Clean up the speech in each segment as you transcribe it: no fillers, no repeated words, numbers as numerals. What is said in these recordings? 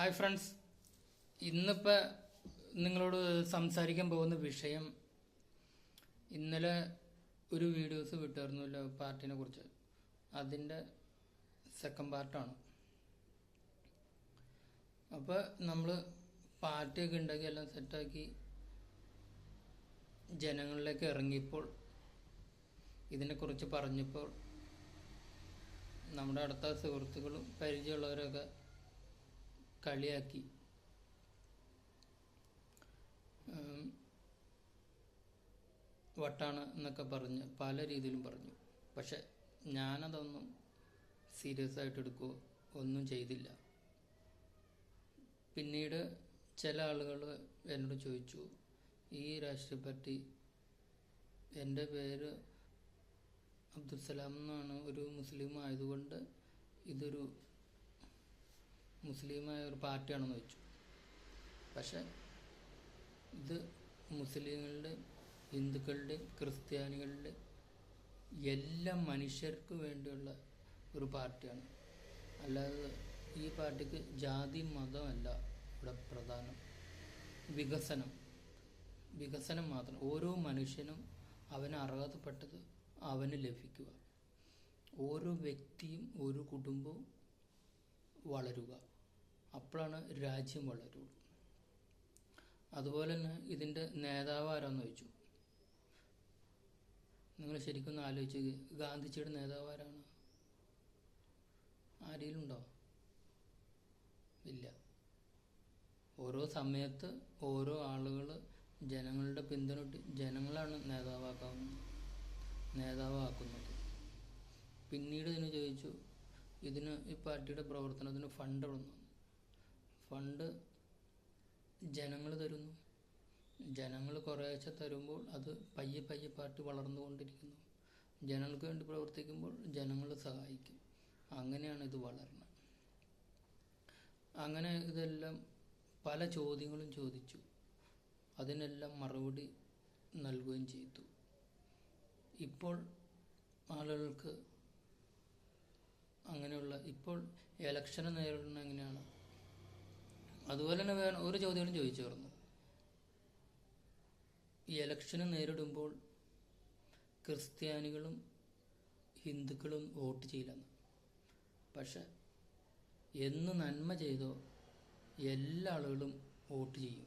Hi friends, ഇന്നിപ്പോൾ നിങ്ങളോട് സംസാരിക്കാൻ പോകുന്ന വിഷയം, ഇന്നലെ ഒരു വീഡിയോസ് വിട്ടായിരുന്നല്ലോ പാർട്ടിനെ കുറിച്ച്. അതിൻ്റെ സെക്കൻഡ് പാർട്ടാണ്. അപ്പോൾ നമ്മൾ പാർട്ടിയൊക്കെ ഉണ്ടാക്കി എല്ലാം സെറ്റാക്കി ജനങ്ങളിലേക്ക് ഇറങ്ങിയപ്പോൾ, ഇതിനെക്കുറിച്ച് പറഞ്ഞപ്പോൾ നമ്മുടെ അടുത്ത സുഹൃത്തുക്കളും പരിചയമുള്ളവരൊക്കെ കളിയാക്കി. വട്ടാണ് എന്നൊക്കെ പറഞ്ഞ് പല രീതിയിലും പറഞ്ഞു. പക്ഷെ ഞാനതൊന്നും സീരിയസ് ആയിട്ട് എടുക്കുകയോ ഒന്നും ചെയ്തില്ല. പിന്നീട് ചില ആളുകൾ എന്നോട് ചോദിച്ചു, ഈ രാഷ്ട്രീയ പാർട്ടി, എൻ്റെ പേര് അബ്ദുൽസലാം എന്നാണ്, ഒരു മുസ്ലിം ആയതുകൊണ്ട് ഇതൊരു മുസ്ലിമായ ഒരു പാർട്ടിയാണെന്ന് വെച്ചു. പക്ഷെ ഇത് മുസ്ലിങ്ങളുടെ, ഹിന്ദുക്കളുടെ, ക്രിസ്ത്യാനികളുടെ എല്ലാ മനുഷ്യർക്ക് വേണ്ടിയുള്ള ഒരു പാർട്ടിയാണ്. അല്ലാതെ ഈ പാർട്ടിക്ക് ജാതി മതമല്ല ഇവിടെ പ്രധാനം. വികസനം മാത്രം. ഓരോ മനുഷ്യനും അവന് അർഹതപ്പെട്ടത് അവന് ലഭിക്കുക, ഓരോ വ്യക്തിയും ഒരു കുടുംബവും വളരുക, അപ്പോഴാണ് രാജ്യം വളരുള്ളൂ. അതുപോലെ തന്നെ ഇതിൻ്റെ നേതാവ് ആരാന്ന് ചോദിച്ചു. നിങ്ങൾ ശരിക്കും ഒന്ന് ആലോചിച്ച്, ഗാന്ധിജിയുടെ നേതാവ് ആരാണ്? ആരെങ്കിലും ഉണ്ടോ? ഇല്ല. ഓരോ സമയത്ത് ഓരോ ആളുകൾ ജനങ്ങളുടെ പിന്തുണ ജനങ്ങളാണ് നേതാവാക്കുന്നത്. പിന്നീട് ഇതിന് ചോദിച്ചു, ഇതിന് ഈ പാർട്ടിയുടെ പ്രവർത്തനത്തിന് ഫണ്ട് എവിടുന്നു? ഫണ്ട് ജനങ്ങൾ തരുന്നു. ജനങ്ങൾ കുറേശ്ശെ തരുമ്പോൾ അത് പയ്യെ പാർട്ടി വളർന്നുകൊണ്ടിരിക്കുന്നു. ജനങ്ങൾക്ക് വേണ്ടി പ്രവർത്തിക്കുമ്പോൾ ജനങ്ങൾ സഹായിക്കും. അങ്ങനെയാണ് ഇത് വളരുന്നത്. അങ്ങനെ ഇതെല്ലാം പല ചോദ്യങ്ങളും ചോദിച്ചു. അതിനെല്ലാം മറുപടി നൽകുകയും ചെയ്തു. ഇപ്പോൾ ആളുകൾക്ക് അങ്ങനെയുള്ള, ഇപ്പോൾ ഇലക്ഷനെ നേരിടുന്നത് എങ്ങനെയാണ്? അതുപോലെ തന്നെ വേണം ഒരു ചോദ്യങ്ങളും ചോദിച്ചു. ഈ ഇലക്ഷന് നേരിടുമ്പോൾ ക്രിസ്ത്യാനികളും ഹിന്ദുക്കളും വോട്ട് ചെയ്യില്ലെന്ന്. പക്ഷെ എന്ന് നന്മ ചെയ്തോ എല്ലാ ആളുകളും വോട്ട് ചെയ്യും.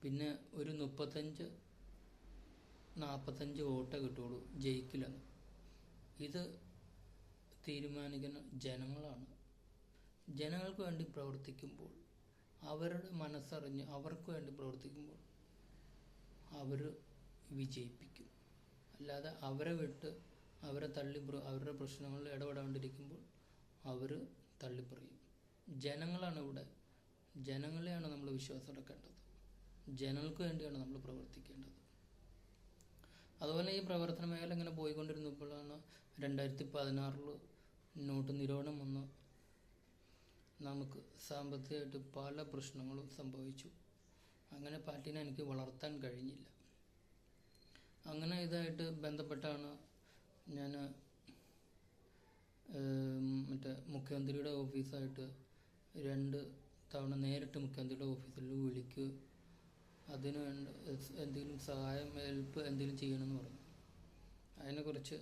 പിന്നെ ഒരു 35-40 വോട്ടേ കിട്ടുള്ളൂ, ജയിക്കില്ലെന്ന്. ഇത് തീരുമാനിക്കുന്ന ജനങ്ങളാണ്. ജനങ്ങൾക്ക് വേണ്ടി പ്രവർത്തിക്കുമ്പോൾ, അവരുടെ മനസ്സറിഞ്ഞ് അവർക്ക് വേണ്ടി പ്രവർത്തിക്കുമ്പോൾ അവർ വിജയിപ്പിക്കും. അല്ലാതെ അവരെ വിട്ട് അവരുടെ പ്രശ്നങ്ങളിൽ ഇടപെടാണ്ടിരിക്കുമ്പോൾ അവർ തള്ളിപ്പറയും. ജനങ്ങളാണ് ഇവിടെ. ജനങ്ങളെയാണ് നമ്മൾ വിശ്വാസം എടുക്കേണ്ടത്. ജനങ്ങൾക്ക് വേണ്ടിയാണ് നമ്മൾ പ്രവർത്തിക്കേണ്ടത്. അതുപോലെ ഈ പ്രവർത്തന മേഖല ഇങ്ങനെ പോയിക്കൊണ്ടിരുന്നപ്പോഴാണ് 2016 നോട്ട് നിരോധനം വന്ന് നമുക്ക് സാമ്പത്തികമായിട്ട് പല പ്രശ്നങ്ങളും സംഭവിച്ചു. അങ്ങനെ പാർട്ടിനെ എനിക്ക് വളർത്താൻ കഴിഞ്ഞില്ല. അങ്ങനെ ഇതായിട്ട് ബന്ധപ്പെട്ടാണ് ഞാൻ മുഖ്യമന്ത്രിയുടെ ഓഫീസായിട്ട് 2 തവണ നേരിട്ട് മുഖ്യമന്ത്രിയുടെ ഓഫീസിൽ വിളിക്കുക, അതിന് വേണ്ട എന്തെങ്കിലും സഹായം, ഹെൽപ്പ് എന്തെങ്കിലും ചെയ്യണമെന്ന് പറഞ്ഞു. അതിനെക്കുറിച്ച്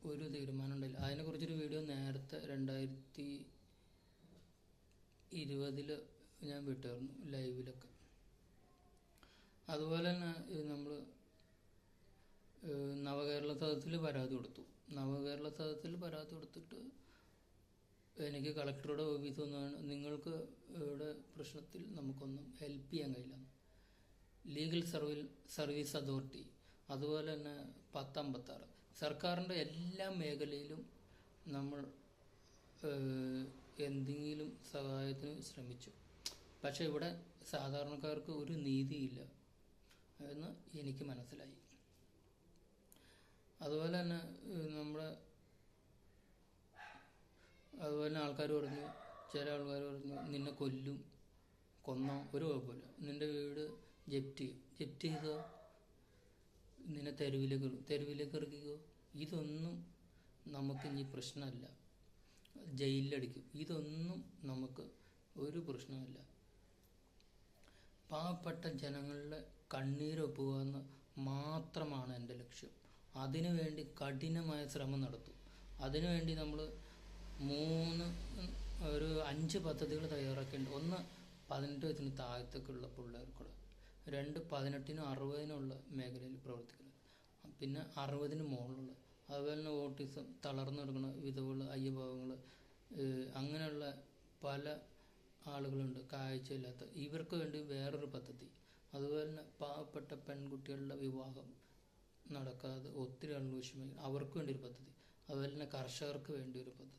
ഒരു തീരുമാനം ഉണ്ടായില്ല. അതിനെക്കുറിച്ചൊരു വീഡിയോ നേരത്തെ 2020 ഞാൻ വിട്ടായിരുന്നു, ലൈവിലൊക്കെ. അതുപോലെ തന്നെ നമ്മൾ നവകേരള സദസ്സിൽ പരാതി കൊടുത്തു. നവകേരള സദസ്സിൽ പരാതി കൊടുത്തിട്ട് എനിക്ക് കളക്ടറുടെ ഓഫീസ് ഒന്നാണ്, നിങ്ങൾക്ക് ഇവിടെ പ്രശ്നത്തിൽ നമുക്കൊന്നും ഹെൽപ്പ് ചെയ്യാൻ കഴിയില്ല. ലീഗൽ സർവീസ് അതോറിറ്റി, അതുപോലെ തന്നെ 1056, സർക്കാരിൻ്റെ എല്ലാ മേഖലയിലും നമ്മൾ എന്തെങ്കിലും സഹായത്തിന് ശ്രമിച്ചു. പക്ഷെ ഇവിടെ സാധാരണക്കാർക്ക് ഒരു നീതിയില്ല എന്ന് എനിക്ക് മനസ്സിലായി. അതുപോലെ തന്നെ ആൾക്കാർ പറഞ്ഞു, ചില ആൾക്കാർ പറഞ്ഞു, നിന്നെ കൊന്നോ ഒരു കുഴപ്പമില്ല, നിന്റെ വീട് ജപ്തി ചെയ്തോ, നിന്നെ തെരുവിലേക്ക് ഇറക്കിക്കോ, ഇതൊന്നും നമുക്ക് ഇനി പ്രശ്നമല്ല, ജയിലിലടിക്കും, ഇതൊന്നും നമുക്ക് ഒരു പ്രശ്നമില്ല. പാവപ്പെട്ട ജനങ്ങളുടെ കണ്ണീരൊപ്പുക എന്ന് മാത്രമാണ് എൻ്റെ ലക്ഷ്യം. അതിനുവേണ്ടി കഠിനമായ ശ്രമം നടത്തും. അതിനുവേണ്ടി നമ്മൾ 5 പദ്ധതികൾ തയ്യാറാക്കിയിട്ടുണ്ട്. 1, 18 വയസ്സിന് താഴത്തേക്കുള്ള പിള്ളേർക്കുള്ള. 2, 18-നും 60-നുള്ള മേഖലയിൽ പ്രവർത്തിക്കുന്നത്. പിന്നെ 60-ന് മുകളിലുള്ള, അതുപോലെ തന്നെ ഓട്ടിസം, തളർന്നു കിടക്കുന്ന വിധവകൾ, അയ്യഭാവങ്ങൾ, അങ്ങനെയുള്ള പല ആളുകളുണ്ട്, കാഴ്ചയില്ലാത്ത. ഇവർക്ക് വേണ്ടി വേറൊരു പദ്ധതി. അതുപോലെ തന്നെ പാവപ്പെട്ട പെൺകുട്ടികളുടെ വിവാഹം നടക്കാതെ ഒത്തിരി ആളുകൾ വിഷമിക്കും, അവർക്ക് വേണ്ടി ഒരു പദ്ധതി. അതുപോലെ തന്നെ കർഷകർക്ക് വേണ്ടി ഒരു പദ്ധതി.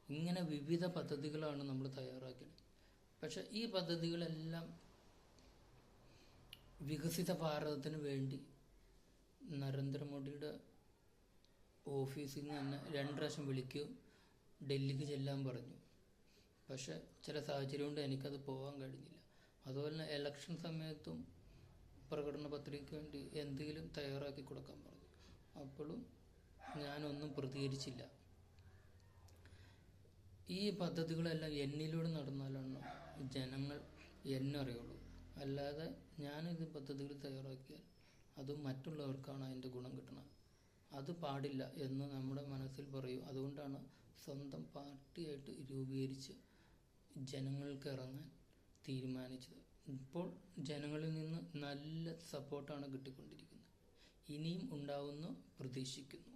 ഇങ്ങനെ വിവിധ പദ്ധതികളാണ് നമ്മൾ തയ്യാറാക്കിയത്. പക്ഷെ ഈ പദ്ധതികളെല്ലാം വികസിത ഭാരതത്തിന് വേണ്ടി നരേന്ദ്രമോദിയുടെ ഓഫീസിൽ നിന്ന് തന്നെ 2 പ്രാവശ്യം വിളിക്കുകയും ഡൽഹിക്ക് ചെല്ലാൻ പറഞ്ഞു. പക്ഷെ ചില സാഹചര്യം കൊണ്ട് എനിക്കത് പോകാൻ കഴിഞ്ഞില്ല. അതുപോലെ തന്നെ ഇലക്ഷൻ സമയത്തും പ്രകടന പത്രികയ്ക്ക് വേണ്ടി എന്തെങ്കിലും തയ്യാറാക്കി കൊടുക്കാൻ പറഞ്ഞു. അപ്പോഴും ഞാനൊന്നും പ്രതികരിച്ചില്ല. ഈ പദ്ധതികളെല്ലാം എന്നിലൂടെ നടന്നാലാണ് ജനങ്ങൾ എന്നെ അറിയുള്ളൂ. അല്ലാതെ ഞാനിത് പദ്ധതികൾ തയ്യാറാക്കിയാൽ അത് മറ്റുള്ളവർക്കാണ് അതിൻ്റെ ഗുണം കിട്ടണം. അത് പാടില്ല എന്ന് നമ്മുടെ മനസ്സിൽ പറയും. അതുകൊണ്ടാണ് സ്വന്തം പാർട്ടിയായിട്ട് രൂപീകരിച്ച് ജനങ്ങൾക്ക് ഇറങ്ങാൻ തീരുമാനിച്ചത്. ഇപ്പോൾ ജനങ്ങളിൽ നിന്ന് നല്ല സപ്പോർട്ടാണ് കിട്ടിക്കൊണ്ടിരിക്കുന്നത്. ഇനിയും ഉണ്ടാവുമെന്ന് പ്രതീക്ഷിക്കുന്നു.